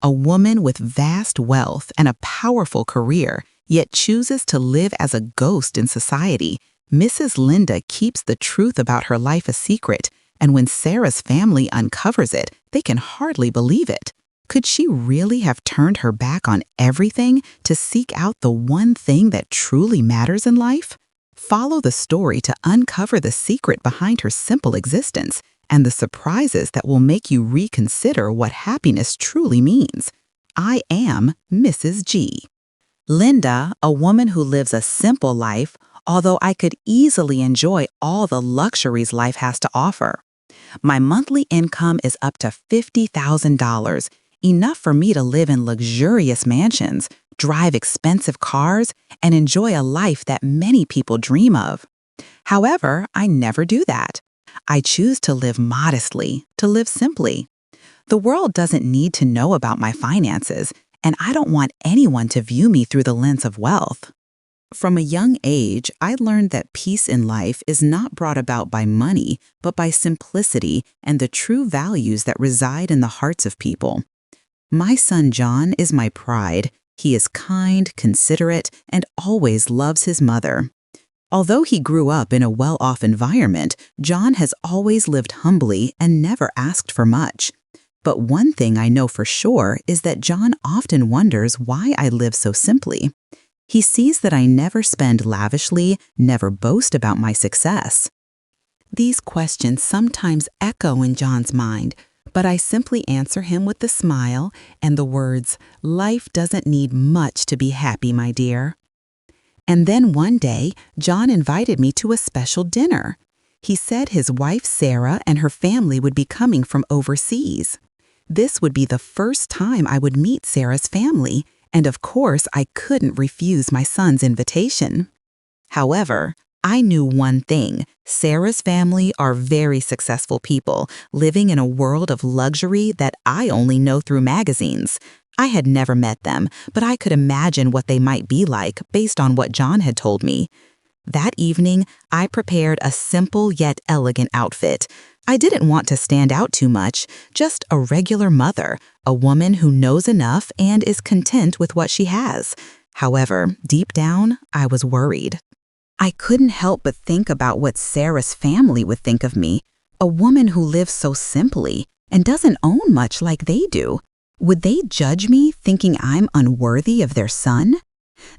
a woman with vast wealth and a powerful career, yet chooses to live as a ghost in society. Mrs. Linda keeps the truth about her life a secret, and when Sarah's family uncovers it, they can hardly believe it. Could she really have turned her back on everything to seek out the one thing that truly matters in life? Follow the story to uncover the secret behind her simple existence and the surprises that will make you reconsider what happiness truly means. I am Mrs. G. Linda, a woman who lives a simple life, although I could easily enjoy all the luxuries life has to offer. My monthly income is up to $50,000, enough for me to live in luxurious mansions, drive expensive cars, and enjoy a life that many people dream of. However, I never do that. I choose to live modestly, to live simply. The world doesn't need to know about my finances, and I don't want anyone to view me through the lens of wealth. From a young age, I learned that peace in life is not brought about by money, but by simplicity and the true values that reside in the hearts of people. My son John is my pride. He is kind, considerate, and always loves his mother. Although he grew up in a well-off environment, John has always lived humbly and never asked for much. But one thing I know for sure is that John often wonders why I live so simply. He sees that I never spend lavishly, never boast about my success. These questions sometimes echo in John's mind, but I simply answer him with a smile and the words, "Life doesn't need much to be happy, my dear." And then one day, John invited me to a special dinner. He said his wife Sarah and her family would be coming from overseas. This would be the first time I would meet Sarah's family, and of course I couldn't refuse my son's invitation. However, I knew one thing: Sarah's family are very successful people, living in a world of luxury that I only know through magazines. I had never met them, but I could imagine what they might be like based on what John had told me. That evening, I prepared a simple yet elegant outfit. I didn't want to stand out too much, just a regular mother, a woman who knows enough and is content with what she has. However, deep down, I was worried. I couldn't help but think about what Sarah's family would think of me, a woman who lives so simply and doesn't own much like they do. Would they judge me, thinking I'm unworthy of their son?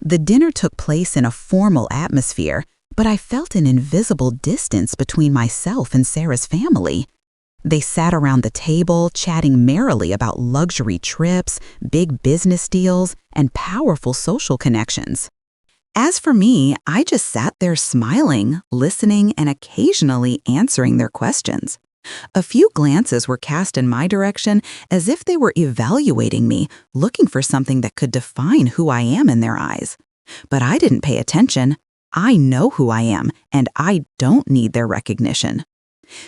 The dinner took place in a formal atmosphere, but I felt an invisible distance between myself and Sarah's family. They sat around the table, chatting merrily about luxury trips, big business deals, and powerful social connections. As for me, I just sat there smiling, listening, and occasionally answering their questions. A few glances were cast in my direction as if they were evaluating me, looking for something that could define who I am in their eyes. But I didn't pay attention. I know who I am, and I don't need their recognition.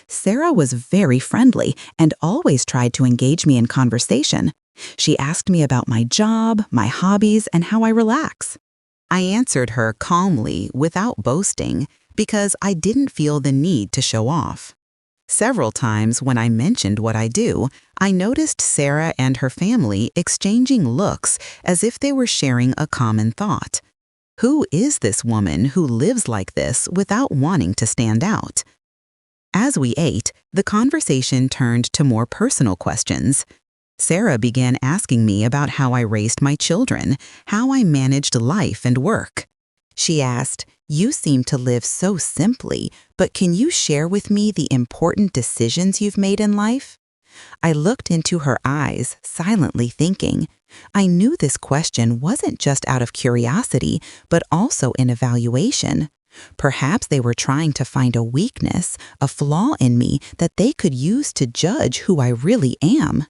Sarah was very friendly and always tried to engage me in conversation. She asked me about my job, my hobbies, and how I relax. I answered her calmly, without boasting, because I didn't feel the need to show off. Several times when I mentioned what I do, I noticed Sarah and her family exchanging looks as if they were sharing a common thought. Who is this woman who lives like this without wanting to stand out? As we ate, the conversation turned to more personal questions. Sarah began asking me about how I raised my children, how I managed life and work. She asked, "You seem to live so simply, but can you share with me the important decisions you've made in life?" I looked into her eyes, silently thinking. I knew this question wasn't just out of curiosity, but also an evaluation. Perhaps they were trying to find a weakness, a flaw in me that they could use to judge who I really am.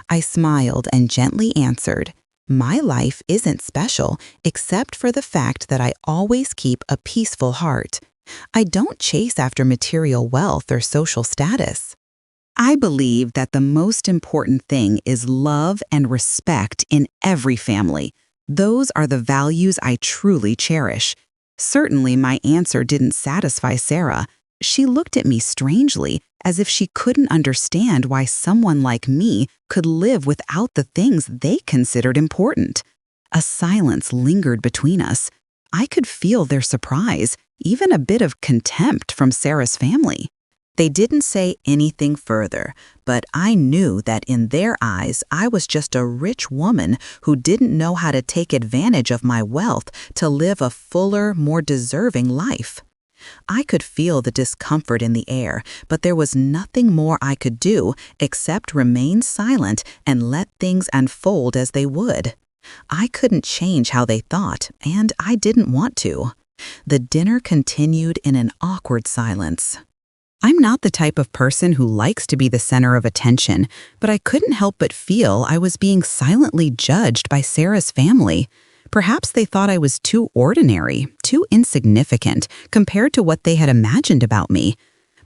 I smiled and gently answered, "My life isn't special except for the fact that I always keep a peaceful heart. I don't chase after material wealth or social status. I believe that the most important thing is love and respect in every family. Those are the values I truly cherish." Certainly, my answer didn't satisfy Sarah. She looked at me strangely, as if she couldn't understand why someone like me could live without the things they considered important. A silence lingered between us. I could feel their surprise, even a bit of contempt from Sarah's family. They didn't say anything further, but I knew that in their eyes I was just a rich woman who didn't know how to take advantage of my wealth to live a fuller, more deserving life. I could feel the discomfort in the air, but there was nothing more I could do except remain silent and let things unfold as they would. I couldn't change how they thought, and I didn't want to. The dinner continued in an awkward silence. I'm not the type of person who likes to be the center of attention, but I couldn't help but feel I was being silently judged by Sarah's family. Perhaps they thought I was too ordinary, too insignificant compared to what they had imagined about me.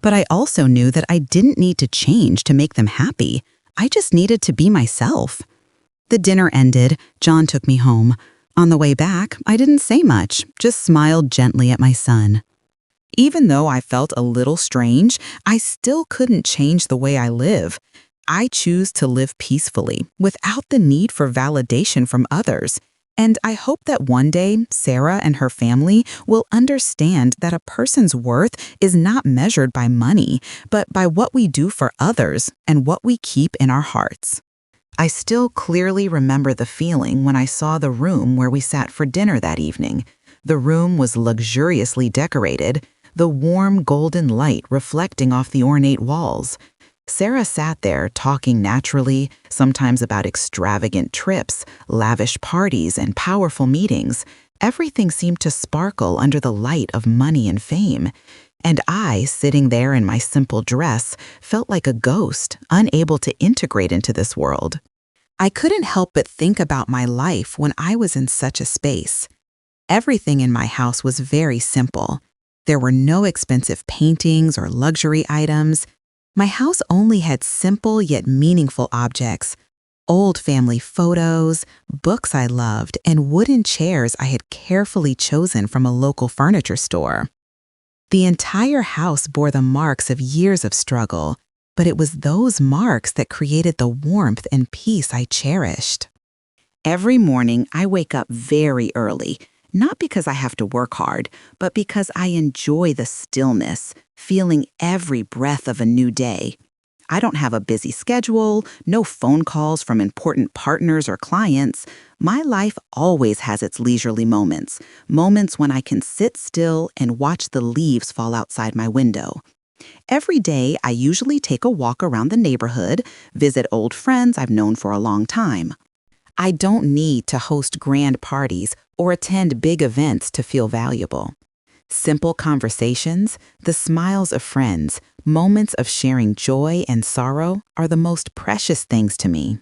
But I also knew that I didn't need to change to make them happy. I just needed to be myself. The dinner ended. John took me home. On the way back, I didn't say much, just smiled gently at my son. Even though I felt a little strange, I still couldn't change the way I live. I choose to live peacefully, without the need for validation from others. And I hope that one day, Sarah and her family will understand that a person's worth is not measured by money, but by what we do for others and what we keep in our hearts. I still clearly remember the feeling when I saw the room where we sat for dinner that evening. The room was luxuriously decorated, the warm golden light reflecting off the ornate walls. Sarah sat there talking naturally, sometimes about extravagant trips, lavish parties, and powerful meetings. Everything seemed to sparkle under the light of money and fame. And I, sitting there in my simple dress, felt like a ghost, unable to integrate into this world. I couldn't help but think about my life when I was in such a space. Everything in my house was very simple. There were no expensive paintings or luxury items. My house only had simple yet meaningful objects, old family photos, books I loved, and wooden chairs I had carefully chosen from a local furniture store. The entire house bore the marks of years of struggle, but it was those marks that created the warmth and peace I cherished. Every morning, I wake up very early, not because I have to work hard, but because I enjoy the stillness, feeling every breath of a new day. I don't have a busy schedule, no phone calls from important partners or clients. My life always has its leisurely moments, moments when I can sit still and watch the leaves fall outside my window. Every day, I usually take a walk around the neighborhood, visit old friends I've known for a long time. I don't need to host grand parties or attend big events to feel valuable. Simple conversations, the smiles of friends, moments of sharing joy and sorrow are the most precious things to me.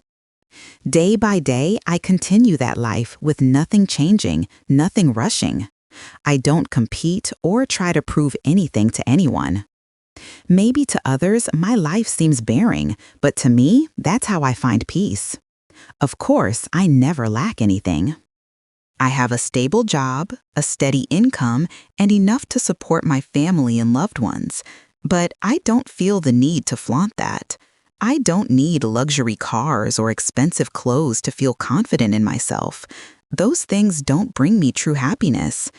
Day by day, I continue that life with nothing changing, nothing rushing. I don't compete or try to prove anything to anyone. Maybe to others, my life seems barren, but to me, that's how I find peace. Of course, I never lack anything. I have a stable job, a steady income, and enough to support my family and loved ones. But I don't feel the need to flaunt that. I don't need luxury cars or expensive clothes to feel confident in myself. Those things don't bring me true happiness.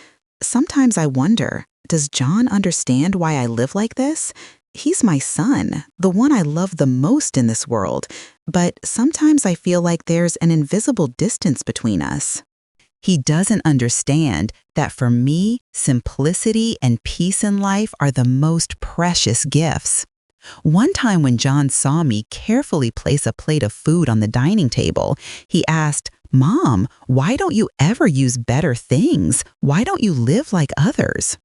Sometimes I wonder, does John understand why I live like this? He's my son, the one I love the most in this world, but sometimes I feel like there's an invisible distance between us. He doesn't understand that for me, simplicity and peace in life are the most precious gifts. One time when John saw me carefully place a plate of food on the dining table, he asked, "Mom, why don't you ever use better things? Why don't you live like others?"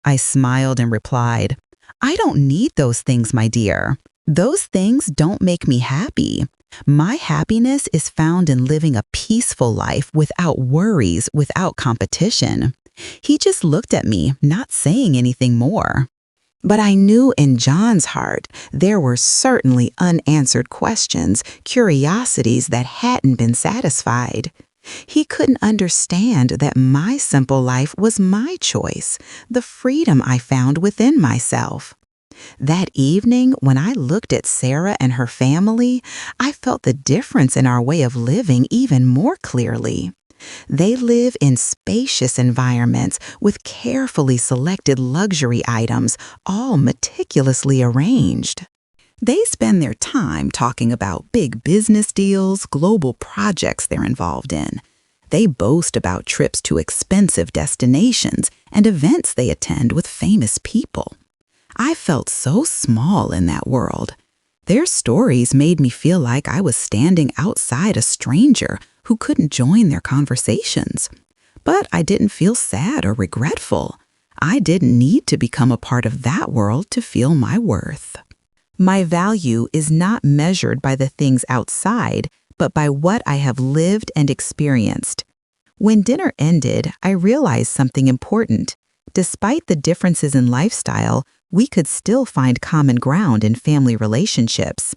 I smiled and replied, "I don't need those things, my dear. Those things don't make me happy. My happiness is found in living a peaceful life without worries, without competition." He just looked at me, not saying anything more. But I knew in John's heart there were certainly unanswered questions, curiosities that hadn't been satisfied. He couldn't understand that my simple life was my choice, the freedom I found within myself. That evening, when I looked at Sarah and her family, I felt the difference in our way of living even more clearly. They live in spacious environments with carefully selected luxury items, all meticulously arranged. They spend their time talking about big business deals, global projects they're involved in. They boast about trips to expensive destinations and events they attend with famous people. I felt so small in that world. Their stories made me feel like I was standing outside a stranger who couldn't join their conversations. But I didn't feel sad or regretful. I didn't need to become a part of that world to feel my worth. My value is not measured by the things outside, but by what I have lived and experienced. When dinner ended, I realized something important. Despite the differences in lifestyle, we could still find common ground in family relationships.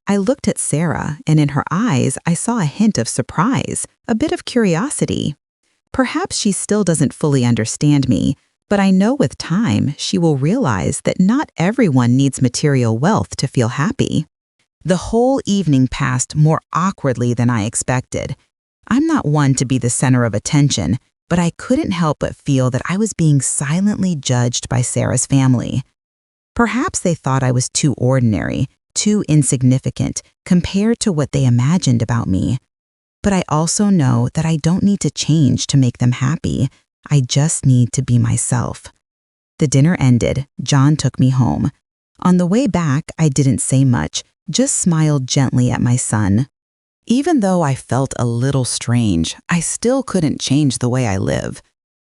I looked at Sarah, and in her eyes, I saw a hint of surprise, a bit of curiosity. Perhaps she still doesn't fully understand me, but I know with time she will realize that not everyone needs material wealth to feel happy. The whole evening passed more awkwardly than I expected. I'm not one to be the center of attention, but I couldn't help but feel that I was being silently judged by Sarah's family. Perhaps they thought I was too ordinary, too insignificant compared to what they imagined about me. But I also know that I don't need to change to make them happy. I just need to be myself. The dinner ended. John took me home. On the way back, I didn't say much, just smiled gently at my son. Even though I felt a little strange, I still couldn't change the way I live.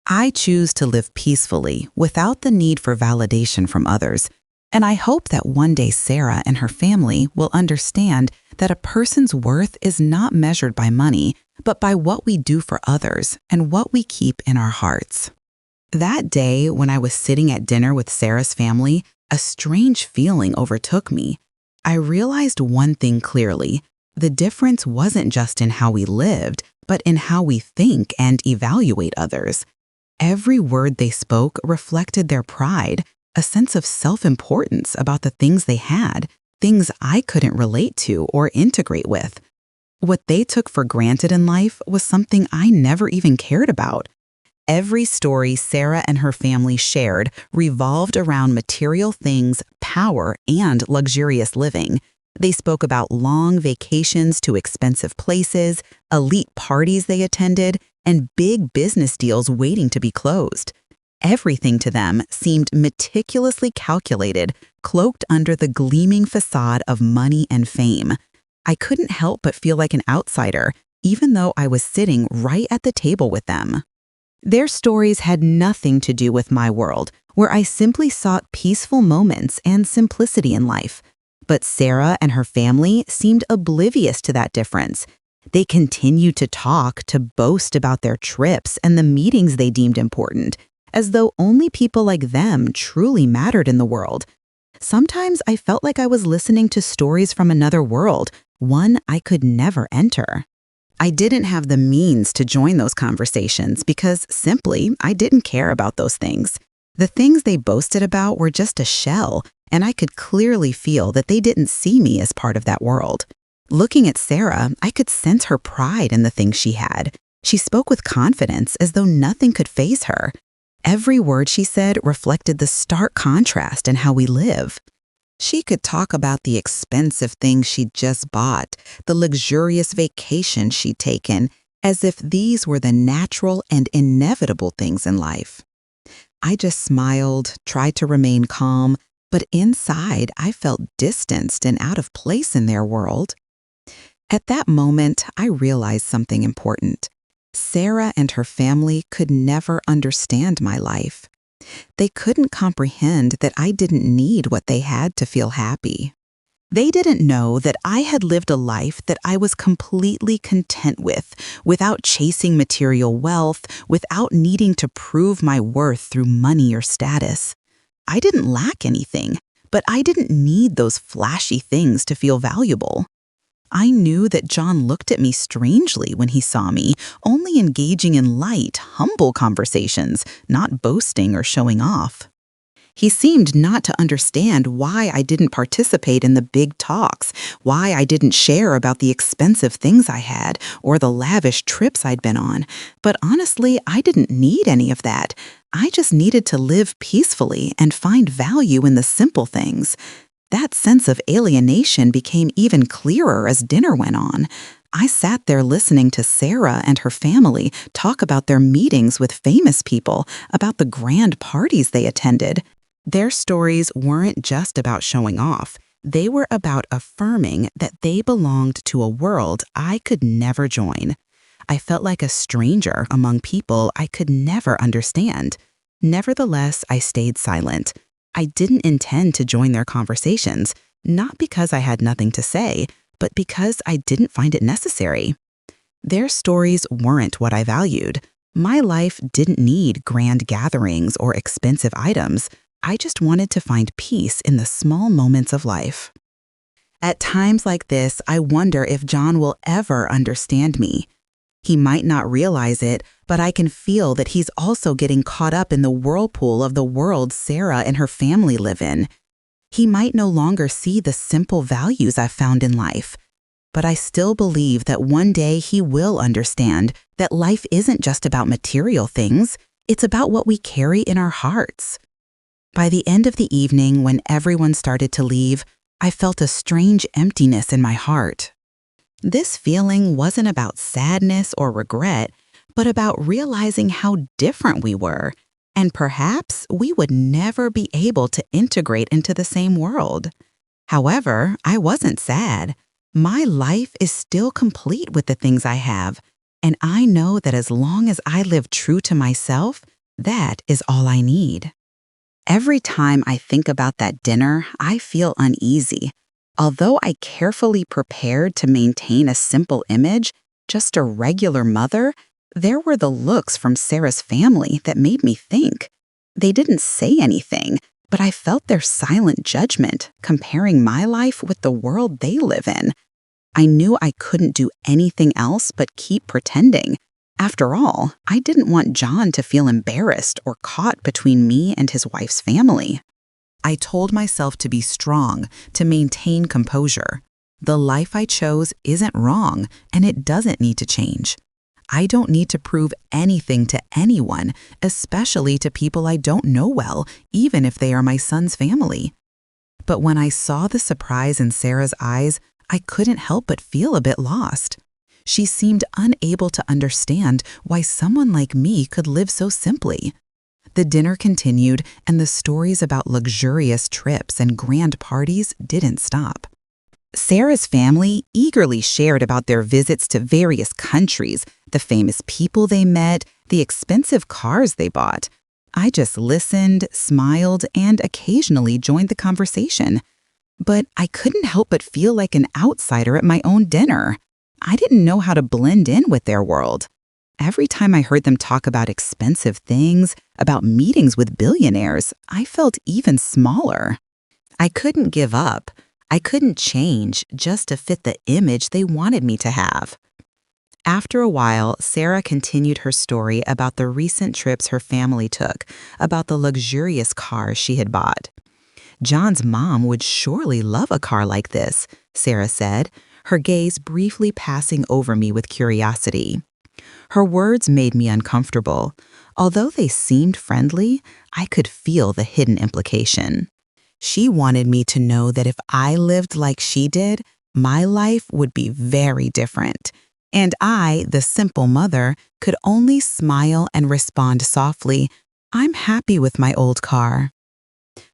I choose to live peacefully without the need for validation from others. And I hope that one day Sarah and her family will understand that a person's worth is not measured by money, but by what we do for others and what we keep in our hearts. That day, when I was sitting at dinner with Sarah's family, a strange feeling overtook me. I realized one thing clearly. The difference wasn't just in how we lived, but in how we think and evaluate others. Every word they spoke reflected their pride, a sense of self-importance about the things they had, things I couldn't relate to or integrate with. What they took for granted in life was something I never even cared about. Every story Sarah and her family shared revolved around material things, power, and luxurious living. They spoke about long vacations to expensive places, elite parties they attended, and big business deals waiting to be closed. Everything to them seemed meticulously calculated, cloaked under the gleaming facade of money and fame. I couldn't help but feel like an outsider, even though I was sitting right at the table with them. Their stories had nothing to do with my world, where I simply sought peaceful moments and simplicity in life. But Sarah and her family seemed oblivious to that difference. They continued to talk, to boast about their trips and the meetings they deemed important, as though only people like them truly mattered in the world. Sometimes I felt like I was listening to stories from another world, one I could never enter. I didn't have the means to join those conversations because simply I didn't care about those things. The things they boasted about were just a shell, and I could clearly feel that they didn't see me as part of that world. Looking at Sarah, I could sense her pride in the things she had. She spoke with confidence as though nothing could faze her. Every word she said reflected the stark contrast in how we live. She could talk about the expensive things she'd just bought, the luxurious vacation she'd taken, as if these were the natural and inevitable things in life. I just smiled, tried to remain calm, but inside I felt distanced and out of place in their world. At that moment, I realized something important. Sarah and her family could never understand my life. They couldn't comprehend that I didn't need what they had to feel happy. They didn't know that I had lived a life that I was completely content with, without chasing material wealth, without needing to prove my worth through money or status. I didn't lack anything, but I didn't need those flashy things to feel valuable. I knew that John looked at me strangely when he saw me, only engaging in light, humble conversations, not boasting or showing off. He seemed not to understand why I didn't participate in the big talks, why I didn't share about the expensive things I had or the lavish trips I'd been on. But honestly, I didn't need any of that. I just needed to live peacefully and find value in the simple things. That sense of alienation became even clearer as dinner went on. I sat there listening to Sarah and her family talk about their meetings with famous people, about the grand parties they attended. Their stories weren't just about showing off. They were about affirming that they belonged to a world I could never join. I felt like a stranger among people I could never understand. Nevertheless, I stayed silent. I didn't intend to join their conversations, not because I had nothing to say, but because I didn't find it necessary. Their stories weren't what I valued. My life didn't need grand gatherings or expensive items. I just wanted to find peace in the small moments of life. At times like this, I wonder if John will ever understand me. He might not realize it, but I can feel that he's also getting caught up in the whirlpool of the world Sarah and her family live in. He might no longer see the simple values I've found in life. But I still believe that one day he will understand that life isn't just about material things, it's about what we carry in our hearts. By the end of the evening, when everyone started to leave, I felt a strange emptiness in my heart. This feeling wasn't about sadness or regret, but about realizing how different we were, and perhaps we would never be able to integrate into the same world. However, I wasn't sad. My life is still complete with the things I have, and I know that as long as I live true to myself, that is all I need. Every time I think about that dinner, I feel uneasy. Although I carefully prepared to maintain a simple image, just a regular mother, there were the looks from Sarah's family that made me think. They didn't say anything, but I felt their silent judgment, comparing my life with the world they live in. I knew I couldn't do anything else but keep pretending. After all, I didn't want John to feel embarrassed or caught between me and his wife's family. I told myself to be strong, to maintain composure. The life I chose isn't wrong, and it doesn't need to change. I don't need to prove anything to anyone, especially to people I don't know well, even if they are my son's family. But when I saw the surprise in Sarah's eyes, I couldn't help but feel a bit lost. She seemed unable to understand why someone like me could live so simply. The dinner continued, and the stories about luxurious trips and grand parties didn't stop. Sarah's family eagerly shared about their visits to various countries, the famous people they met, the expensive cars they bought. I just listened, smiled, and occasionally joined the conversation. But I couldn't help but feel like an outsider at my own dinner. I didn't know how to blend in with their world. Every time I heard them talk about expensive things, about meetings with billionaires, I felt even smaller. I couldn't give up. I couldn't change just to fit the image they wanted me to have. After a while, Sarah continued her story about the recent trips her family took, about the luxurious cars she had bought. John's mom would surely love a car like this, Sarah said, her gaze briefly passing over me with curiosity. Her words made me uncomfortable. Although they seemed friendly, I could feel the hidden implication. She wanted me to know that if I lived like she did, my life would be very different. And I, the simple mother, could only smile and respond softly, "I'm happy with my old car."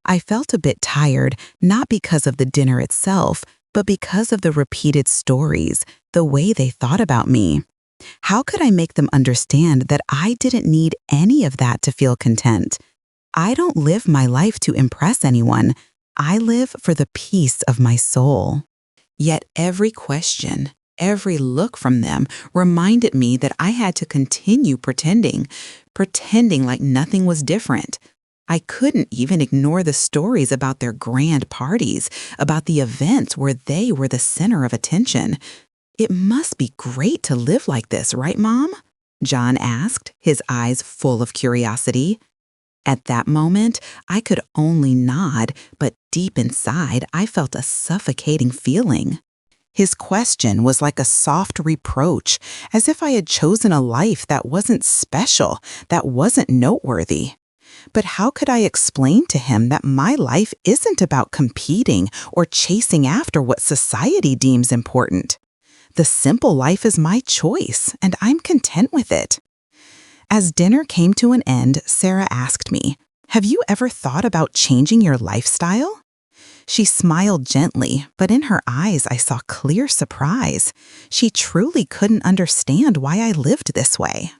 I felt a bit tired, not because of the dinner itself, but because of the repeated stories, the way they thought about me. How could I make them understand that I didn't need any of that to feel content? I don't live my life to impress anyone. I live for the peace of my soul. Yet every question, every look from them reminded me that I had to continue pretending like nothing was different. I couldn't even ignore the stories about their grand parties, about the events where they were the center of attention. It must be great to live like this, right, Mom? John asked, his eyes full of curiosity. At that moment, I could only nod, but deep inside, I felt a suffocating feeling. His question was like a soft reproach, as if I had chosen a life that wasn't special, that wasn't noteworthy. But how could I explain to him that my life isn't about competing or chasing after what society deems important? The simple life is my choice, and I'm content with it. As dinner came to an end, Sarah asked me, "Have you ever thought about changing your lifestyle?" She smiled gently, but in her eyes I saw clear surprise. She truly couldn't understand why I lived this way.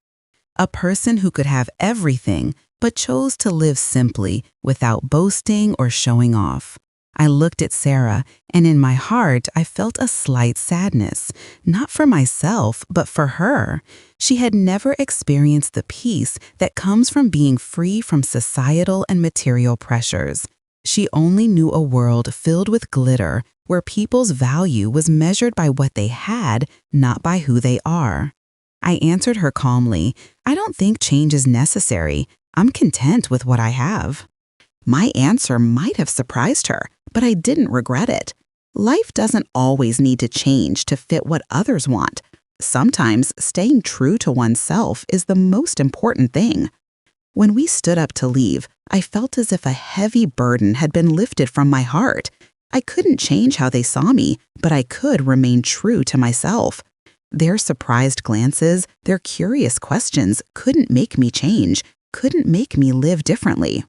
A person who could have everything, but chose to live simply, without boasting or showing off. I looked at Sarah, and in my heart I felt a slight sadness, not for myself, but for her. She had never experienced the peace that comes from being free from societal and material pressures. She only knew a world filled with glitter, where people's value was measured by what they had, not by who they are. I answered her calmly, "I don't think change is necessary. I'm content with what I have." My answer might have surprised her, but I didn't regret it. Life doesn't always need to change to fit what others want. Sometimes staying true to oneself is the most important thing. When we stood up to leave, I felt as if a heavy burden had been lifted from my heart. I couldn't change how they saw me, but I could remain true to myself. Their surprised glances, their curious questions couldn't make me change, couldn't make me live differently.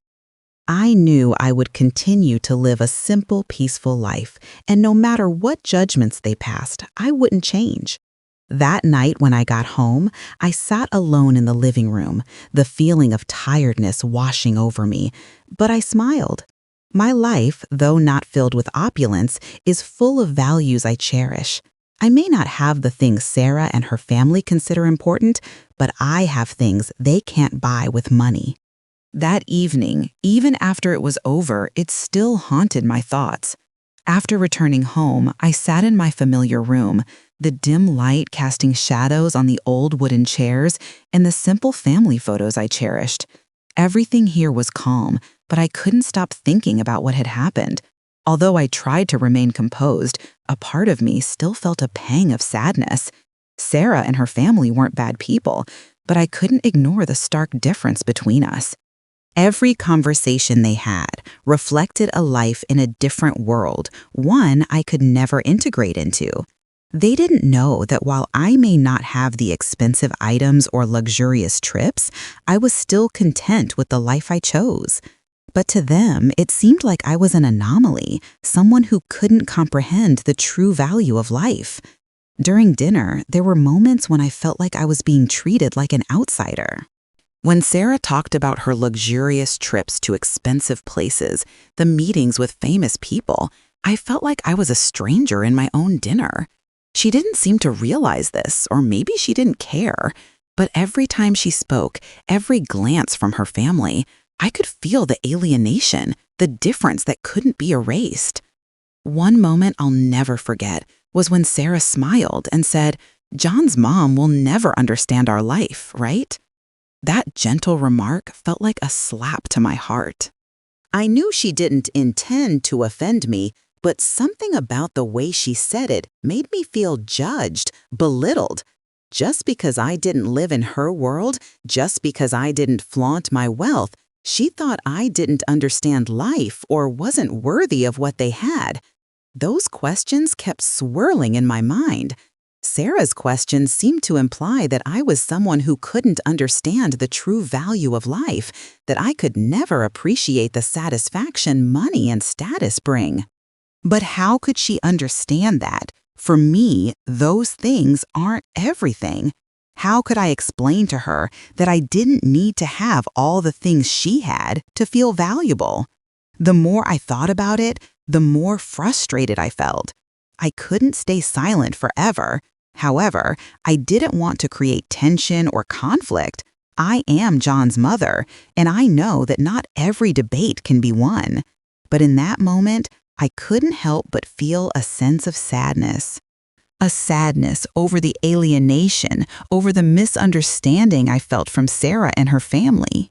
I knew I would continue to live a simple, peaceful life, and no matter what judgments they passed, I wouldn't change. That night when I got home, I sat alone in the living room, the feeling of tiredness washing over me, but I smiled. My life, though not filled with opulence, is full of values I cherish. I may not have the things Sarah and her family consider important, but I have things they can't buy with money. That evening, even after it was over, it still haunted my thoughts. After returning home, I sat in my familiar room, the dim light casting shadows on the old wooden chairs and the simple family photos I cherished. Everything here was calm, but I couldn't stop thinking about what had happened. Although I tried to remain composed, a part of me still felt a pang of sadness. Sarah and her family weren't bad people, but I couldn't ignore the stark difference between us. Every conversation they had reflected a life in a different world, one I could never integrate into. They didn't know that while I may not have the expensive items or luxurious trips, I was still content with the life I chose. But to them, it seemed like I was an anomaly, someone who couldn't comprehend the true value of life. During dinner, there were moments when I felt like I was being treated like an outsider. When Sarah talked about her luxurious trips to expensive places, the meetings with famous people, I felt like I was a stranger in my own dinner. She didn't seem to realize this, or maybe she didn't care, but every time she spoke, every glance from her family, I could feel the alienation, the difference that couldn't be erased. One moment I'll never forget was when Sarah smiled and said, "John's mom will never understand our life, right?" That gentle remark felt like a slap to my heart. I knew she didn't intend to offend me, but something about the way she said it made me feel judged, belittled. Just because I didn't live in her world, just because I didn't flaunt my wealth, she thought I didn't understand life or wasn't worthy of what they had. Those questions kept swirling in my mind. Sarah's questions seemed to imply that I was someone who couldn't understand the true value of life, that I could never appreciate the satisfaction money and status bring. But how could she understand that? For me, those things aren't everything. How could I explain to her that I didn't need to have all the things she had to feel valuable? The more I thought about it, the more frustrated I felt. I couldn't stay silent forever. However, I didn't want to create tension or conflict. I am John's mother, and I know that not every debate can be won. But in that moment, I couldn't help but feel a sense of sadness. A sadness over the alienation, over the misunderstanding I felt from Sarah and her family.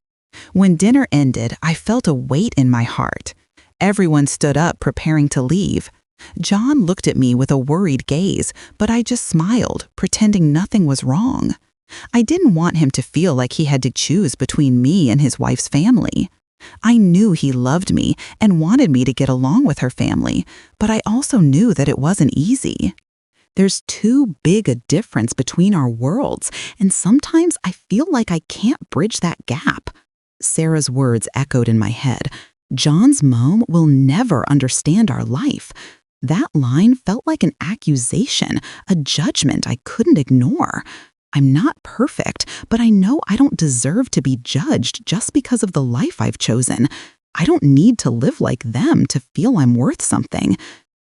When dinner ended, I felt a weight in my heart. Everyone stood up, preparing to leave. John looked at me with a worried gaze, but I just smiled, pretending nothing was wrong. I didn't want him to feel like he had to choose between me and his wife's family. I knew he loved me and wanted me to get along with her family, but I also knew that it wasn't easy. There's too big a difference between our worlds, and sometimes I feel like I can't bridge that gap. Sarah's words echoed in my head. John's mom will never understand our life. That line felt like an accusation, a judgment I couldn't ignore. I'm not perfect, but I know I don't deserve to be judged just because of the life I've chosen. I don't need to live like them to feel I'm worth something.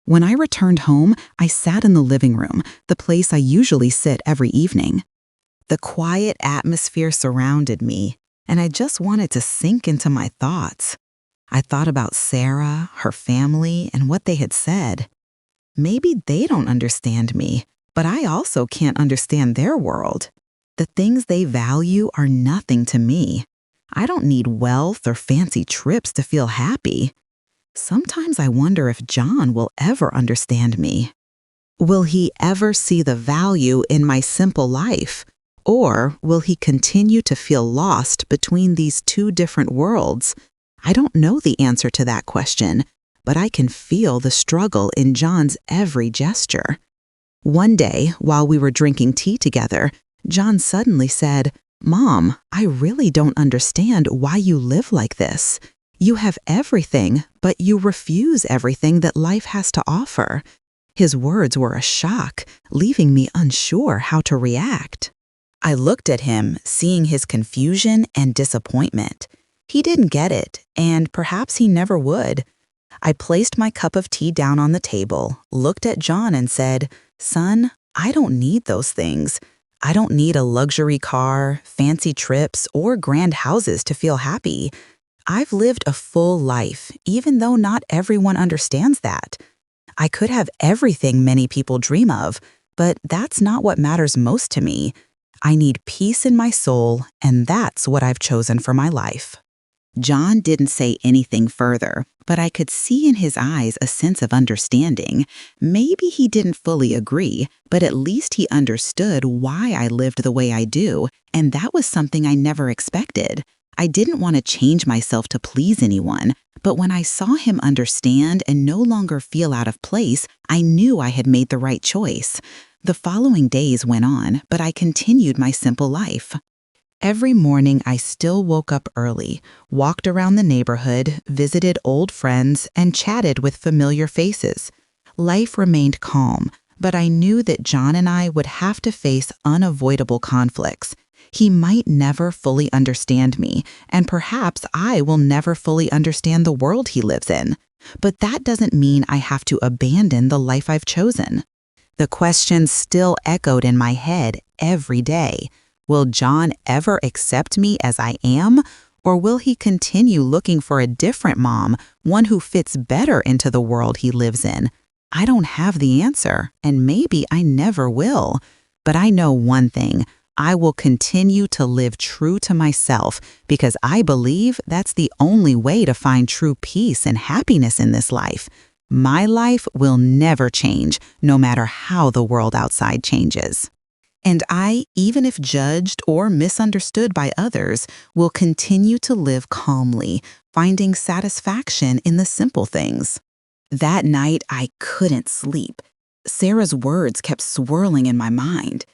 When I returned home, I sat in the living room, the place I usually sit every evening. The quiet atmosphere surrounded me, and I just wanted to sink into my thoughts. I thought about Sarah, her family, and what they had said. Maybe they don't understand me, but I also can't understand their world. The things they value are nothing to me. I don't need wealth or fancy trips to feel happy. Sometimes I wonder if John will ever understand me. Will he ever see the value in my simple life? Or will he continue to feel lost between these two different worlds? I don't know the answer to that question, but I can feel the struggle in John's every gesture. One day, while we were drinking tea together, John suddenly said, "Mom, I really don't understand why you live like this. You have everything, but you refuse everything that life has to offer." His words were a shock, leaving me unsure how to react. I looked at him, seeing his confusion and disappointment. He didn't get it, and perhaps he never would. I placed my cup of tea down on the table, looked at John and said, "Son, I don't need those things. I don't need a luxury car, fancy trips, or grand houses to feel happy. I've lived a full life, even though not everyone understands that. I could have everything many people dream of, but that's not what matters most to me. I need peace in my soul, and that's what I've chosen for my life." John didn't say anything further, but I could see in his eyes a sense of understanding. Maybe he didn't fully agree, but at least he understood why I lived the way I do, and that was something I never expected. I didn't want to change myself to please anyone, but when I saw him understand and no longer feel out of place, I knew I had made the right choice. The following days went on, but I continued my simple life. Every morning, I still woke up early, walked around the neighborhood, visited old friends, and chatted with familiar faces. Life remained calm, but I knew that John and I would have to face unavoidable conflicts. He might never fully understand me, and perhaps I will never fully understand the world he lives in. But that doesn't mean I have to abandon the life I've chosen. The question still echoed in my head every day. Will John ever accept me as I am, or will he continue looking for a different mom, one who fits better into the world he lives in? I don't have the answer, and maybe I never will. But I know one thing. I will continue to live true to myself because I believe that's the only way to find true peace and happiness in this life. My life will never change, no matter how the world outside changes. And I, even if judged or misunderstood by others, will continue to live calmly, finding satisfaction in the simple things. That night, I couldn't sleep. Sarah's words kept swirling in my mind.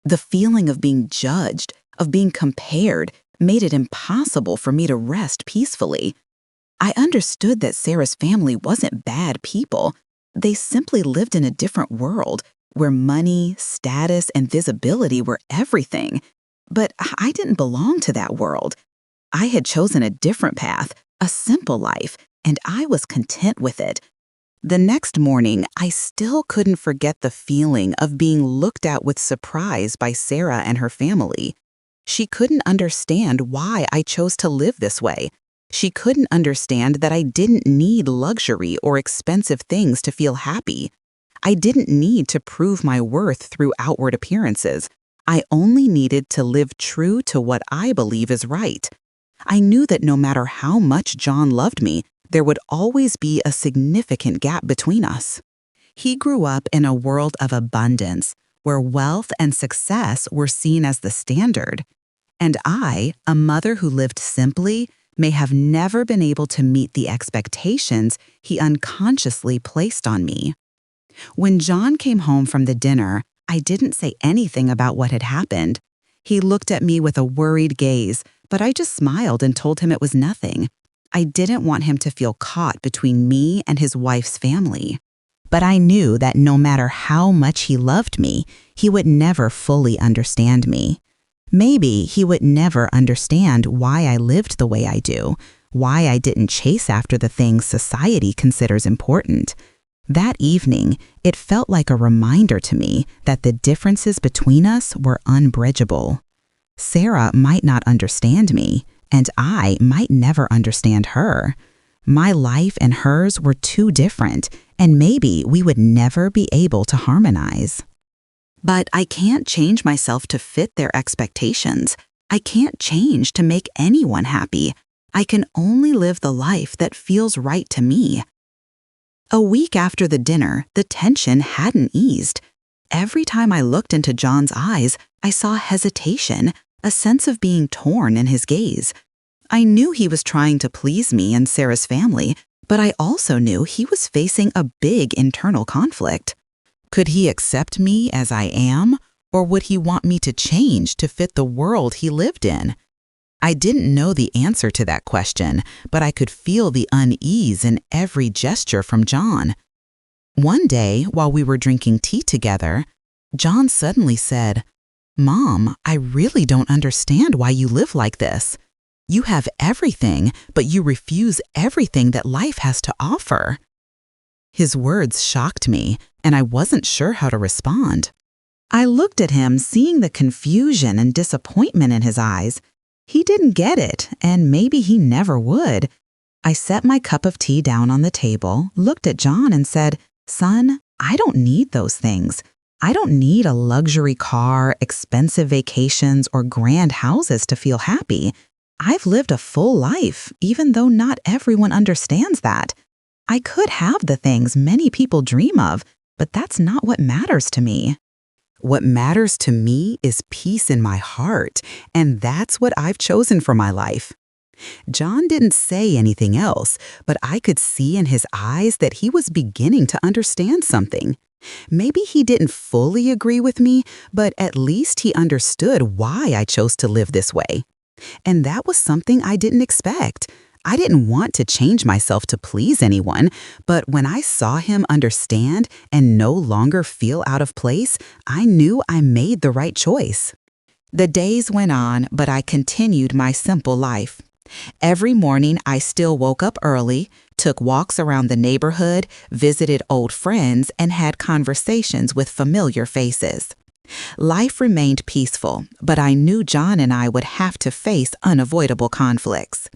The feeling of being judged, of being compared, made it impossible for me to rest peacefully. I understood that Sarah's family wasn't bad people. They simply lived in a different world, where money, status, and visibility were everything. But I didn't belong to that world. I had chosen a different path, a simple life, and I was content with it. The next morning, I still couldn't forget the feeling of being looked at with surprise by Sarah and her family. She couldn't understand why I chose to live this way. She couldn't understand that I didn't need luxury or expensive things to feel happy. I didn't need to prove my worth through outward appearances. I only needed to live true to what I believe is right. I knew that no matter how much John loved me, there would always be a significant gap between us. He grew up in a world of abundance, where wealth and success were seen as the standard. And I, a mother who lived simply, may have never been able to meet the expectations he unconsciously placed on me. When John came home from the dinner, I didn't say anything about what had happened. He looked at me with a worried gaze, but I just smiled and told him it was nothing. I didn't want him to feel caught between me and his wife's family. But I knew that no matter how much he loved me, he would never fully understand me. Maybe he would never understand why I lived the way I do, why I didn't chase after the things society considers important. That evening, it felt like a reminder to me that the differences between us were unbridgeable. Sarah might not understand me, and I might never understand her. My life and hers were too different, and maybe we would never be able to harmonize. But I can't change myself to fit their expectations. I can't change to make anyone happy. I can only live the life that feels right to me. A week after the dinner, the tension hadn't eased. Every time I looked into John's eyes, I saw hesitation, a sense of being torn in his gaze. I knew he was trying to please me and Sarah's family, but I also knew he was facing a big internal conflict. Could he accept me as I am, or would he want me to change to fit the world he lived in? I didn't know the answer to that question, but I could feel the unease in every gesture from John. One day, while we were drinking tea together, John suddenly said, "Mom, I really don't understand why you live like this. You have everything, but you refuse everything that life has to offer." His words shocked me, and I wasn't sure how to respond. I looked at him, seeing the confusion and disappointment in his eyes. He didn't get it, and maybe he never would. I set my cup of tea down on the table, looked at John, and said, "Son, I don't need those things. I don't need a luxury car, expensive vacations, or grand houses to feel happy. I've lived a full life, even though not everyone understands that. I could have the things many people dream of, but that's not what matters to me. What matters to me is peace in my heart, and that's what I've chosen for my life." John didn't say anything else, but I could see in his eyes that he was beginning to understand something. Maybe he didn't fully agree with me, but at least he understood why I chose to live this way. And that was something I didn't expect. I didn't want to change myself to please anyone, but when I saw him understand and no longer feel out of place, I knew I made the right choice. The days went on, but I continued my simple life. Every morning, I still woke up early, took walks around the neighborhood, visited old friends, and had conversations with familiar faces. Life remained peaceful, but I knew John and I would have to face unavoidable conflicts.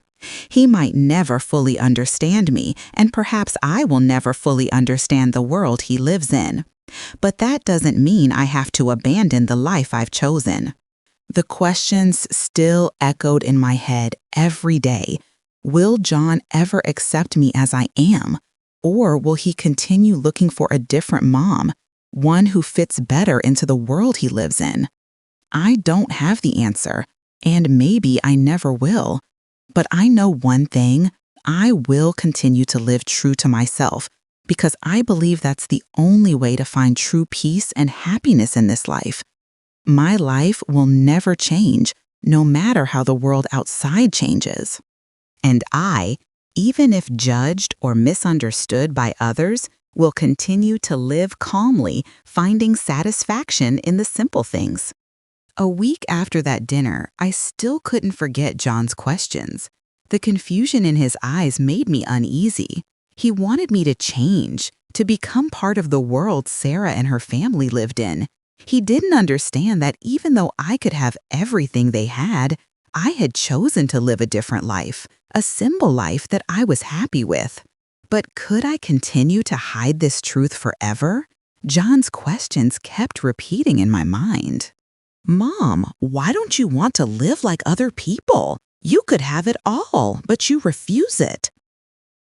He might never fully understand me, and perhaps I will never fully understand the world he lives in. But that doesn't mean I have to abandon the life I've chosen. The questions still echoed in my head every day. Will John ever accept me as I am? Or will he continue looking for a different mom, one who fits better into the world he lives in? I don't have the answer, and maybe I never will. But I know one thing: I will continue to live true to myself, because I believe that's the only way to find true peace and happiness in this life. My life will never change, no matter how the world outside changes. And I, even if judged or misunderstood by others, will continue to live calmly, finding satisfaction in the simple things. A week after that dinner, I still couldn't forget John's questions. The confusion in his eyes made me uneasy. He wanted me to change, to become part of the world Sarah and her family lived in. He didn't understand that even though I could have everything they had, I had chosen to live a different life, a simple life that I was happy with. But could I continue to hide this truth forever? John's questions kept repeating in my mind. Mom, why don't you want to live like other people? You could have it all, but you refuse it.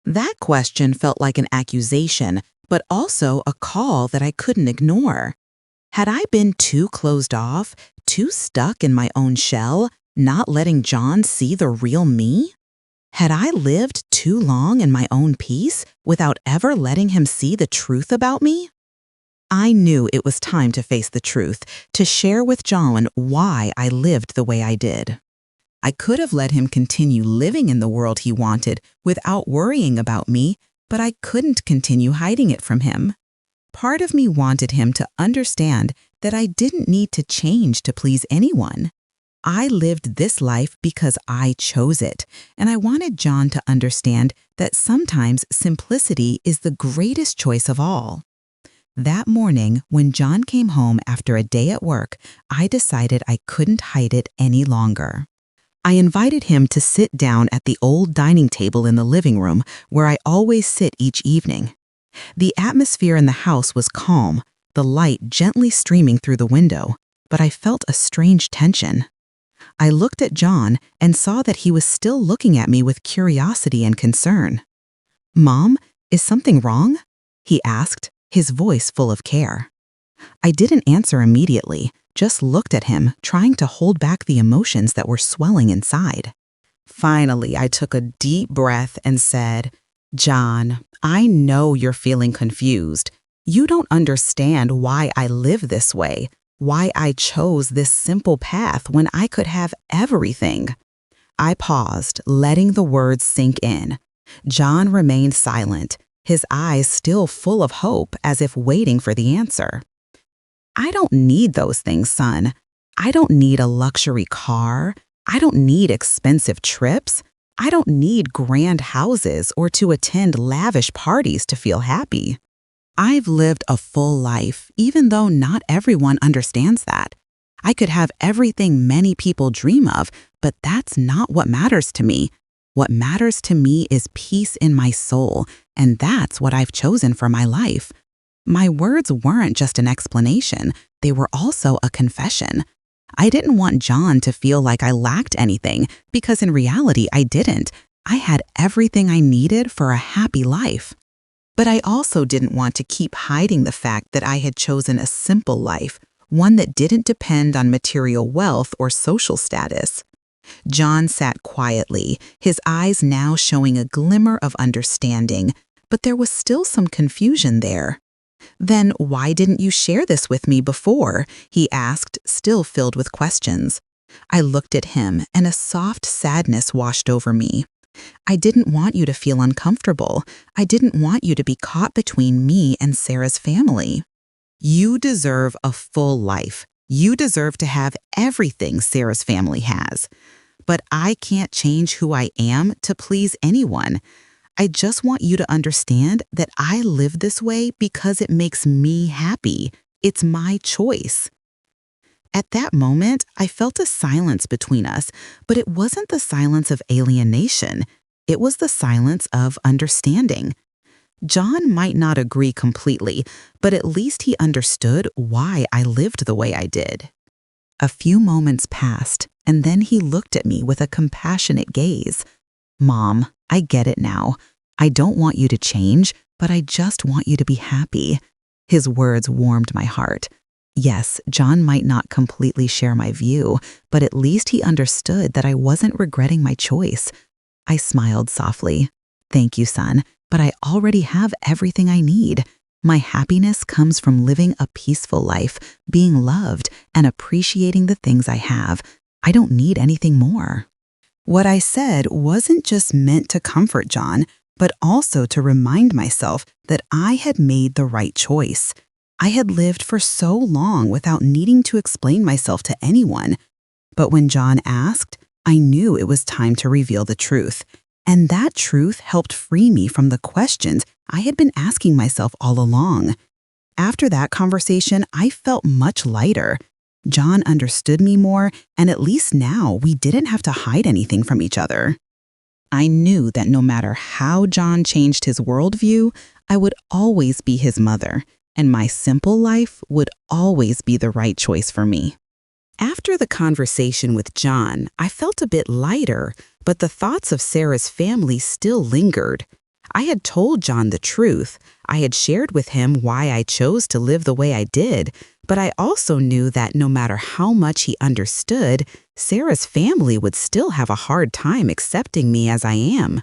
That question felt like an accusation, but also a call that I couldn't ignore. Had I been too closed off, too stuck in my own shell, not letting John see the real me? Had I lived too long in my own peace without ever letting him see the truth about me? I knew it was time to face the truth, to share with John why I lived the way I did. I could have let him continue living in the world he wanted without worrying about me, but I couldn't continue hiding it from him. Part of me wanted him to understand that I didn't need to change to please anyone. I lived this life because I chose it, and I wanted John to understand that sometimes simplicity is the greatest choice of all. That morning, when John came home after a day at work, I decided I couldn't hide it any longer. I invited him to sit down at the old dining table in the living room where I always sit each evening. The atmosphere in the house was calm, the light gently streaming through the window, but I felt a strange tension. I looked at John and saw that he was still looking at me with curiosity and concern. "Mom, is something wrong?" he asked, his voice full of care. I didn't answer immediately, just looked at him, trying to hold back the emotions that were swelling inside. Finally, I took a deep breath and said, "John, I know you're feeling confused. You don't understand why I live this way, why I chose this simple path when I could have everything." I paused, letting the words sink in. John remained silent, his eyes still full of hope, as if waiting for the answer. "I don't need those things, son. I don't need a luxury car. I don't need expensive trips. I don't need grand houses or to attend lavish parties to feel happy. I've lived a full life, even though not everyone understands that. I could have everything many people dream of, but that's not what matters to me. What matters to me is peace in my soul, and that's what I've chosen for my life." My words weren't just an explanation, they were also a confession. I didn't want John to feel like I lacked anything, because in reality I didn't. I had everything I needed for a happy life. But I also didn't want to keep hiding the fact that I had chosen a simple life, one that didn't depend on material wealth or social status. John sat quietly, his eyes now showing a glimmer of understanding, but there was still some confusion there. "Then why didn't you share this with me before?" he asked, still filled with questions. I looked at him, and a soft sadness washed over me. "I didn't want you to feel uncomfortable. I didn't want you to be caught between me and Sarah's family. You deserve a full life. You deserve to have everything Sarah's family has. But I can't change who I am to please anyone. I just want you to understand that I live this way because it makes me happy. It's my choice." At that moment, I felt a silence between us, but it wasn't the silence of alienation. It was the silence of understanding. John might not agree completely, but at least he understood why I lived the way I did. A few moments passed, and then he looked at me with a compassionate gaze. "Mom, I get it now. I don't want you to change, but I just want you to be happy." His words warmed my heart. Yes, John might not completely share my view, but at least he understood that I wasn't regretting my choice. I smiled softly. "Thank you, son, but I already have everything I need. My happiness comes from living a peaceful life, being loved, and appreciating the things I have. I don't need anything more." What I said wasn't just meant to comfort John, but also to remind myself that I had made the right choice. I had lived for so long without needing to explain myself to anyone. But when John asked, I knew it was time to reveal the truth. And that truth helped free me from the questions I had been asking myself all along. After that conversation, I felt much lighter. John understood me more, and at least now we didn't have to hide anything from each other. I knew that no matter how John changed his worldview, I would always be his mother, and my simple life would always be the right choice for me. After the conversation with John, I felt a bit lighter, but the thoughts of Sarah's family still lingered. I had told John the truth. I had shared with him why I chose to live the way I did, but I also knew that no matter how much he understood, Sarah's family would still have a hard time accepting me as I am.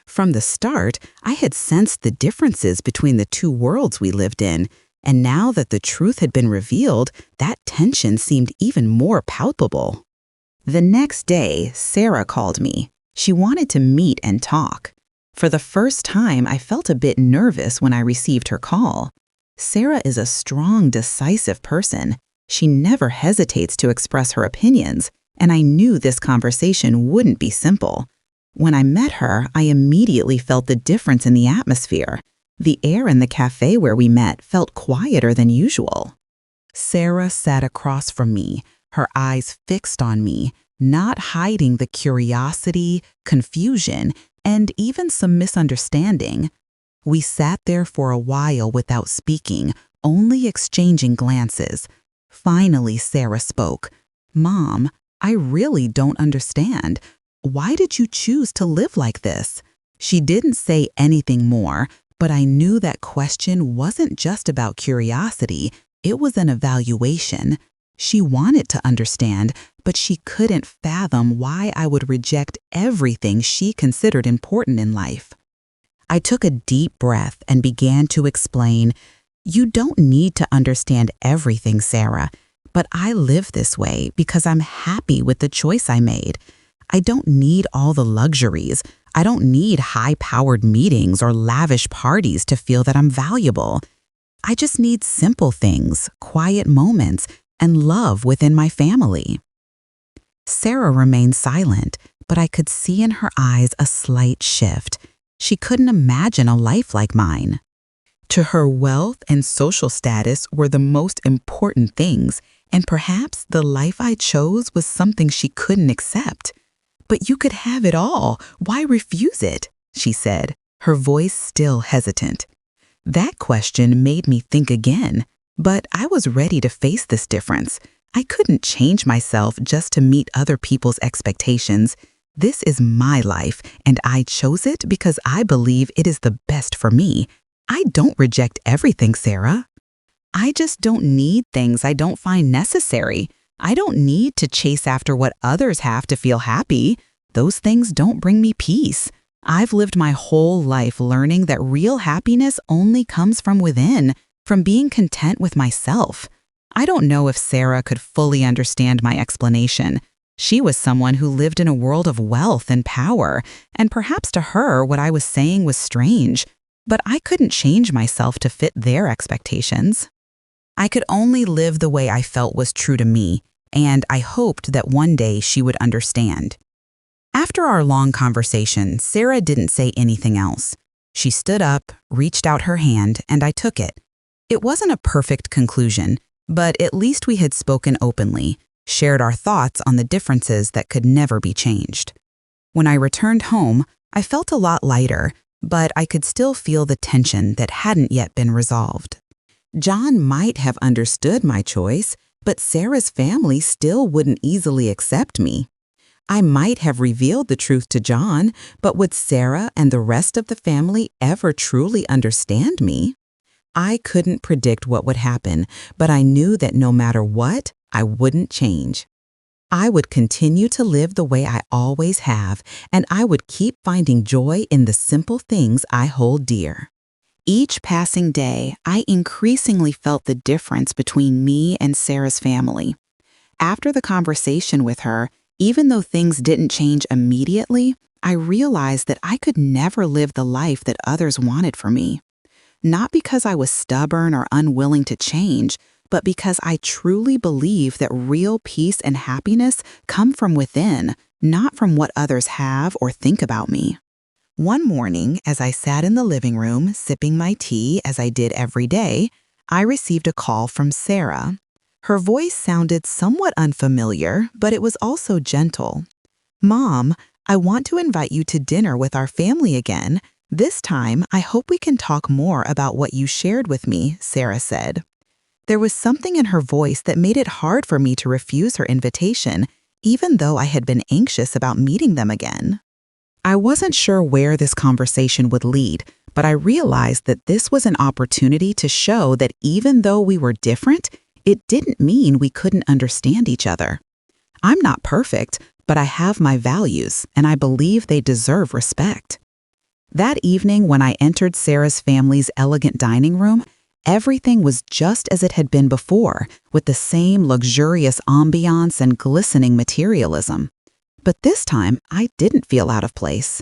From the start, I had sensed the differences between the two worlds we lived in, and now that the truth had been revealed, that tension seemed even more palpable. The next day, Sarah called me. She wanted to meet and talk. For the first time, I felt a bit nervous when I received her call. Sarah is a strong, decisive person. She never hesitates to express her opinions, and I knew this conversation wouldn't be simple. When I met her, I immediately felt the difference in the atmosphere. The air in the cafe where we met felt quieter than usual. Sarah sat across from me, her eyes fixed on me, not hiding the curiosity, confusion, and even some misunderstanding. We sat there for a while without speaking, only exchanging glances. Finally, Sarah spoke. "Mom, I really don't understand. Why did you choose to live like this?" She didn't say anything more, but I knew that question wasn't just about curiosity, it was an evaluation. She wanted to understand, but she couldn't fathom why I would reject everything she considered important in life. I took a deep breath and began to explain, "You don't need to understand everything, Sarah, but I live this way because I'm happy with the choice I made. I don't need all the luxuries. I don't need high-powered meetings or lavish parties to feel that I'm valuable. I just need simple things, quiet moments, and love within my family." Sarah remained silent, but I could see in her eyes a slight shift. She couldn't imagine a life like mine. To her, wealth and social status were the most important things, and perhaps the life I chose was something she couldn't accept. "But you could have it all. Why refuse it?" she said, her voice still hesitant. That question made me think again, but I was ready to face this difference. I couldn't change myself just to meet other people's expectations. This is my life, and I chose it because I believe it is the best for me. I don't reject everything, Sarah. I just don't need things I don't find necessary. I don't need to chase after what others have to feel happy. Those things don't bring me peace. I've lived my whole life learning that real happiness only comes from within, from being content with myself. I don't know if Sarah could fully understand my explanation. She was someone who lived in a world of wealth and power, and perhaps to her what I was saying was strange. But I couldn't change myself to fit their expectations. I could only live the way I felt was true to me, and I hoped that one day she would understand. After our long conversation, Sarah didn't say anything else. She stood up, reached out her hand, and I took it. It wasn't a perfect conclusion, but at least we had spoken openly, shared our thoughts on the differences that could never be changed. When I returned home, I felt a lot lighter, but I could still feel the tension that hadn't yet been resolved. John might have understood my choice, but Sarah's family still wouldn't easily accept me. I might have revealed the truth to John, but would Sarah and the rest of the family ever truly understand me? I couldn't predict what would happen, but I knew that no matter what, I wouldn't change. I would continue to live the way I always have, and I would keep finding joy in the simple things I hold dear. Each passing day, I increasingly felt the difference between me and Sarah's family. After the conversation with her, even though things didn't change immediately, I realized that I could never live the life that others wanted for me. Not because I was stubborn or unwilling to change, but because I truly believe that real peace and happiness come from within, not from what others have or think about me. One morning, as I sat in the living room sipping my tea as I did every day, I received a call from Sarah. Her voice sounded somewhat unfamiliar, but it was also gentle. "Mom, I want to invite you to dinner with our family again. This time, I hope we can talk more about what you shared with me," Sarah said. There was something in her voice that made it hard for me to refuse her invitation, even though I had been anxious about meeting them again. I wasn't sure where this conversation would lead, but I realized that this was an opportunity to show that even though we were different, it didn't mean we couldn't understand each other. I'm not perfect, but I have my values, and I believe they deserve respect. That evening, when I entered Sarah's family's elegant dining room, everything was just as it had been before, with the same luxurious ambiance and glistening materialism. But this time, I didn't feel out of place.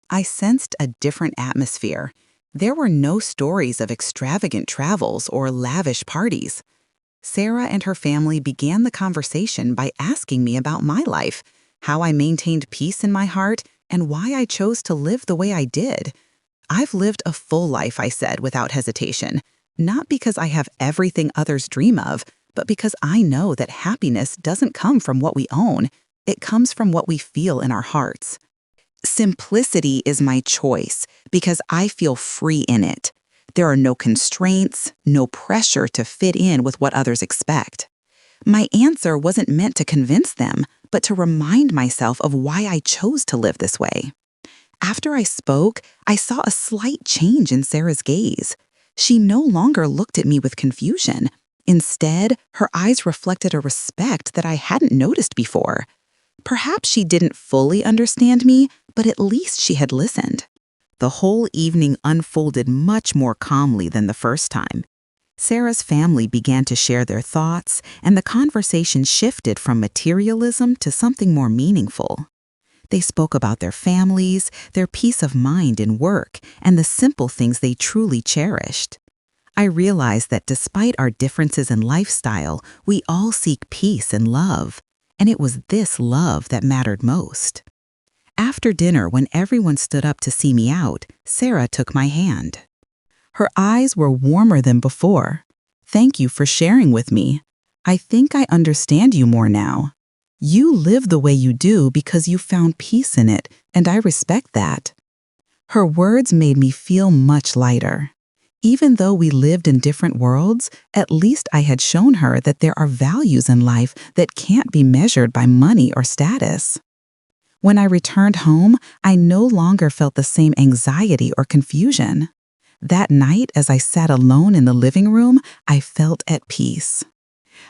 I sensed a different atmosphere. There were no stories of extravagant travels or lavish parties. Sarah and her family began the conversation by asking me about my life, how I maintained peace in my heart, and why I chose to live the way I did. "I've lived a full life," I said without hesitation, not because I have everything others dream of, but because I know that happiness doesn't come from what we own. It comes from what we feel in our hearts. Simplicity is my choice because I feel free in it. There are no constraints, no pressure to fit in with what others expect. My answer wasn't meant to convince them, but to remind myself of why I chose to live this way. After I spoke, I saw a slight change in Sarah's gaze. She no longer looked at me with confusion. Instead, her eyes reflected a respect that I hadn't noticed before. Perhaps she didn't fully understand me, but at least she had listened. The whole evening unfolded much more calmly than the first time. Sarah's family began to share their thoughts, and the conversation shifted from materialism to something more meaningful. They spoke about their families, their peace of mind in work, and the simple things they truly cherished. I realized that despite our differences in lifestyle, we all seek peace and love, and it was this love that mattered most. After dinner, when everyone stood up to see me out, Sarah took my hand. Her eyes were warmer than before. "Thank you for sharing with me. I think I understand you more now. You live the way you do because you found peace in it, and I respect that." Her words made me feel much lighter. Even though we lived in different worlds, at least I had shown her that there are values in life that can't be measured by money or status. When I returned home, I no longer felt the same anxiety or confusion. That night, as I sat alone in the living room, I felt at peace.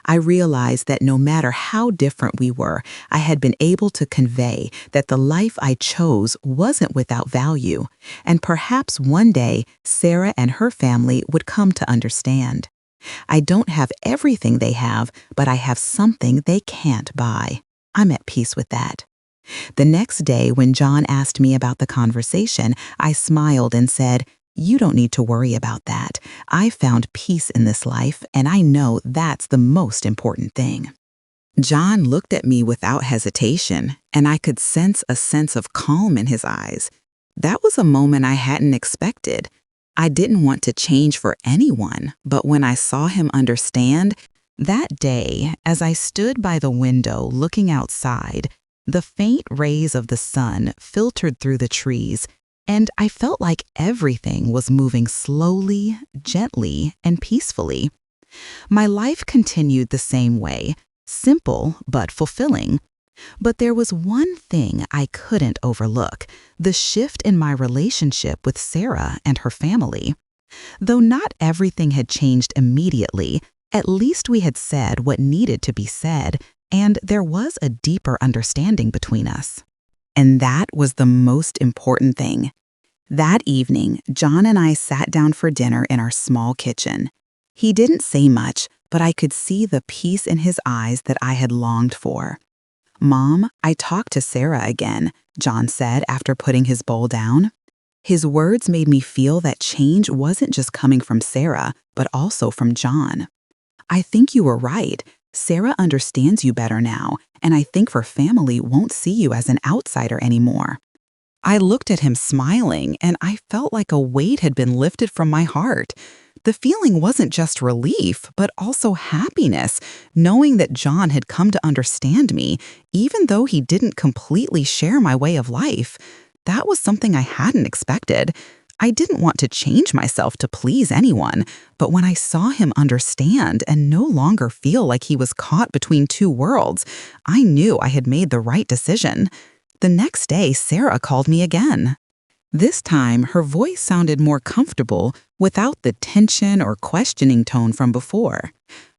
I realized that no matter how different we were, I had been able to convey that the life I chose wasn't without value, and perhaps one day Sarah and her family would come to understand. I don't have everything they have, but I have something they can't buy. I'm at peace with that. The next day, when John asked me about the conversation, I smiled and said, "You don't need to worry about that. I found peace in this life, and I know that's the most important thing." John looked at me without hesitation, and I could sense a sense of calm in his eyes. That was a moment I hadn't expected. I didn't want to change for anyone, but when I saw him understand, that day, as I stood by the window looking outside, the faint rays of the sun filtered through the trees, and I felt like everything was moving slowly, gently, and peacefully. My life continued the same way, simple but fulfilling. But there was one thing I couldn't overlook: the shift in my relationship with Sarah and her family. Though not everything had changed immediately, at least we had said what needed to be said, and there was a deeper understanding between us. And that was the most important thing. That evening, John and I sat down for dinner in our small kitchen. He didn't say much, but I could see the peace in his eyes that I had longed for. "Mom, I talked to Sarah again," John said after putting his bowl down. His words made me feel that change wasn't just coming from Sarah, but also from John. "I think you were right. Sarah understands you better now, and I think her family won't see you as an outsider anymore." I looked at him smiling, and I felt like a weight had been lifted from my heart. The feeling wasn't just relief, but also happiness, knowing that John had come to understand me, even though he didn't completely share my way of life. That was something I hadn't expected. I didn't want to change myself to please anyone, but when I saw him understand and no longer feel like he was caught between two worlds, I knew I had made the right decision. The next day, Sarah called me again. This time, her voice sounded more comfortable without the tension or questioning tone from before.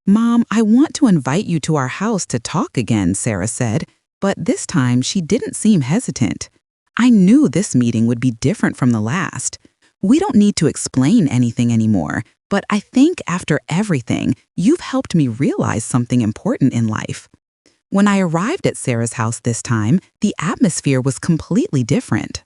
"Mom, I want to invite you to our house to talk again," Sarah said, but this time she didn't seem hesitant. I knew this meeting would be different from the last. "We don't need to explain anything anymore, but I think after everything, you've helped me realize something important in life." When I arrived at Sarah's house this time, the atmosphere was completely different.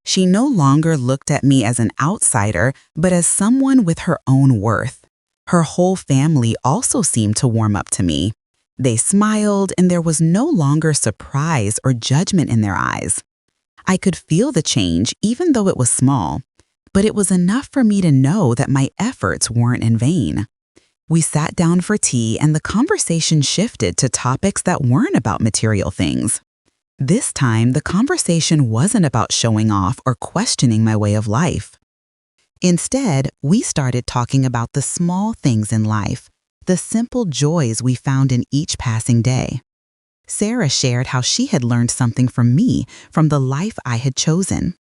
She no longer looked at me as an outsider, but as someone with her own worth. Her whole family also seemed to warm up to me. They smiled, and there was no longer surprise or judgment in their eyes. I could feel the change, even though it was small, but it was enough for me to know that my efforts weren't in vain. We sat down for tea, and the conversation shifted to topics that weren't about material things. This time, the conversation wasn't about showing off or questioning my way of life. Instead, we started talking about the small things in life, the simple joys we found in each passing day. Sarah shared how she had learned something from me, from the life I had chosen.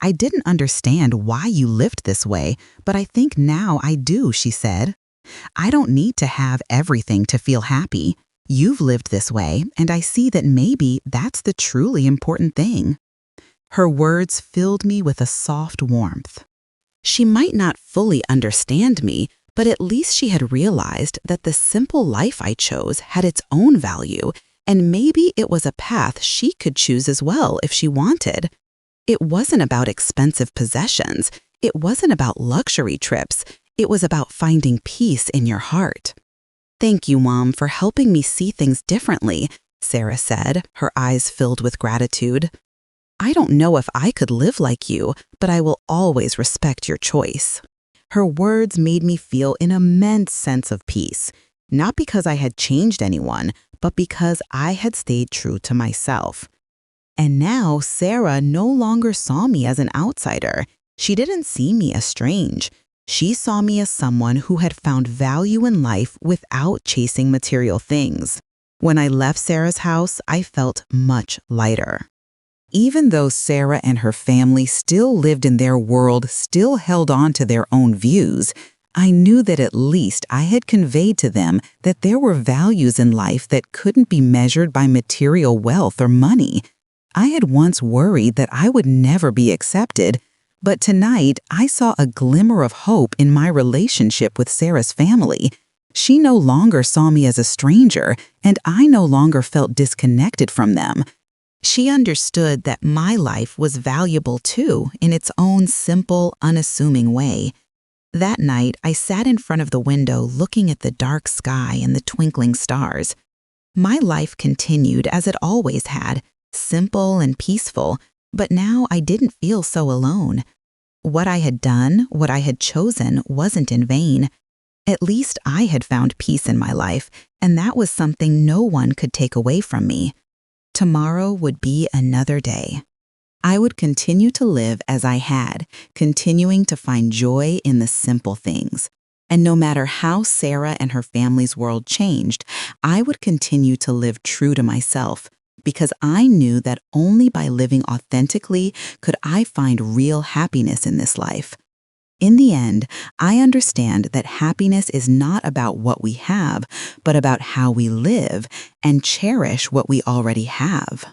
"I didn't understand why you lived this way, but I think now I do," she said. "I don't need to have everything to feel happy. You've lived this way, and I see that maybe that's the truly important thing." Her words filled me with a soft warmth. She might not fully understand me, but at least she had realized that the simple life I chose had its own value, and maybe it was a path she could choose as well if she wanted. It wasn't about expensive possessions. It wasn't about luxury trips. It was about finding peace in your heart. "Thank you, Mom, for helping me see things differently," Sarah said, her eyes filled with gratitude. "I don't know if I could live like you, but I will always respect your choice." Her words made me feel an immense sense of peace, not because I had changed anyone, but because I had stayed true to myself. And now Sarah no longer saw me as an outsider. She didn't see me as strange. She saw me as someone who had found value in life without chasing material things. When I left Sarah's house, I felt much lighter. Even though Sarah and her family still lived in their world, still held on to their own views, I knew that at least I had conveyed to them that there were values in life that couldn't be measured by material wealth or money. I had once worried that I would never be accepted, but tonight I saw a glimmer of hope in my relationship with Sarah's family. She no longer saw me as a stranger, and I no longer felt disconnected from them. She understood that my life was valuable too, in its own simple, unassuming way. That night, I sat in front of the window looking at the dark sky and the twinkling stars. My life continued as it always had, simple and peaceful, but now I didn't feel so alone. What I had done, what I had chosen, wasn't in vain. At least I had found peace in my life, and that was something no one could take away from me. Tomorrow would be another day. I would continue to live as I had, continuing to find joy in the simple things. And no matter how Sarah and her family's world changed, I would continue to live true to myself, because I knew that only by living authentically could I find real happiness in this life. In the end, I understand that happiness is not about what we have, but about how we live and cherish what we already have.